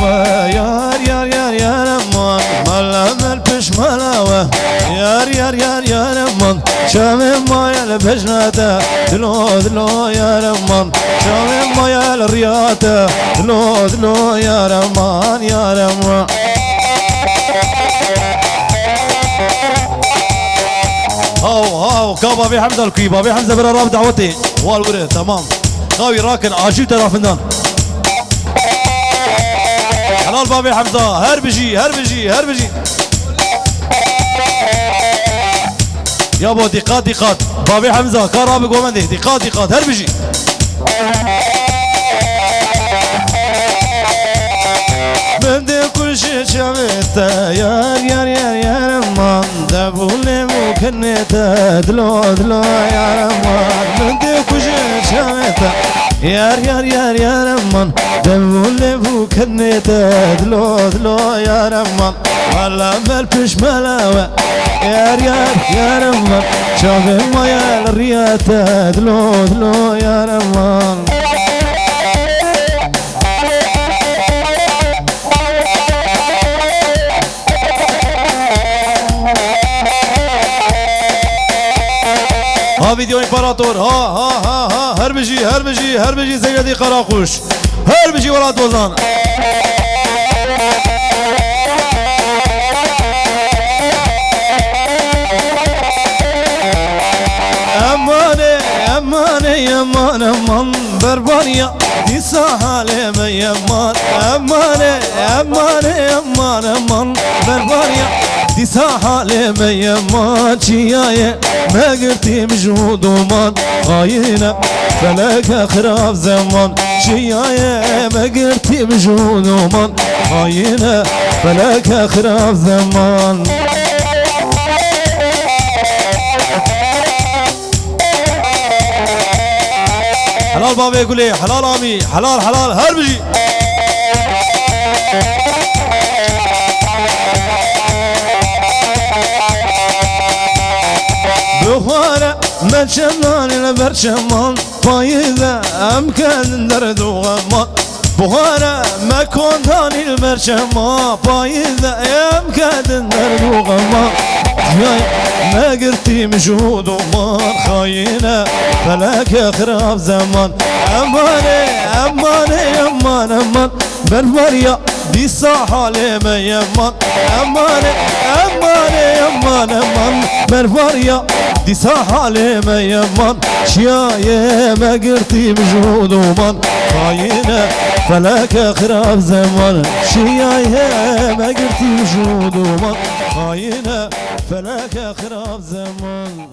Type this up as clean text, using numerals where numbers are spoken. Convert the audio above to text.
يار يار يار يار امان ملا ملبش ملاوه يار يار يار يار امان شامم مايا لبجناته دلو دلو يار امان شامم مايا لرياته دلو دلو يار امان يار امان هاو كابا بي حمزه الكي بابي حمزه برا دعوتي والوري تمام قوي راكن عجيب ترافندان حلال بابي حمزه هربجي هربجي هربجي يابا دقات دقات بابي حمزه كرابق ومندي دقات دقات هربجي بدي كل شي شميته يار يار يار يار امان دبولي مكنته دلو دلو يار امان بدي كل شي شميته يار يار يار يار امان دبولي مكنته دلو دلو يار امان ولا ملبش ملاوه يار يار يار امان شافي مايا الرياته دلو دلو يار امان ها فيديو امبراطور ها هربجي هربجي هربجي زيادي قراقوش هربجي ولاد وزان اماني اماني امان امان بربانيا دي ساحالي من يمان اماني اماني امان امان بربانيا دي ساحالي من يمان شيايه ما قلتي مجهود ومان خاينه فلك خراب زمان شيايه ما قلتي مجهود ومان خاينه فلك خراب زمان حلال بابا يقول لي حلال امي حلال حلال هربجي بخوانه من شمان لبرشمان فايده امكان درد وغمان بخوانه ما كنتاني البرشمان فايده امكان درد وغمان ما قلتي مجهود ومان خاينه فلك خراب زمان اماني اماني امان امان بالمريا دي ساحالي من يمان اماني اماني امان امان بالمريا دي ساحالي من يمان شيايه ما قلتي مجهود ومان خاينه فلك خراب زمان شيايه ما قلتي مجهود ومان خاينه فلك خراب زمان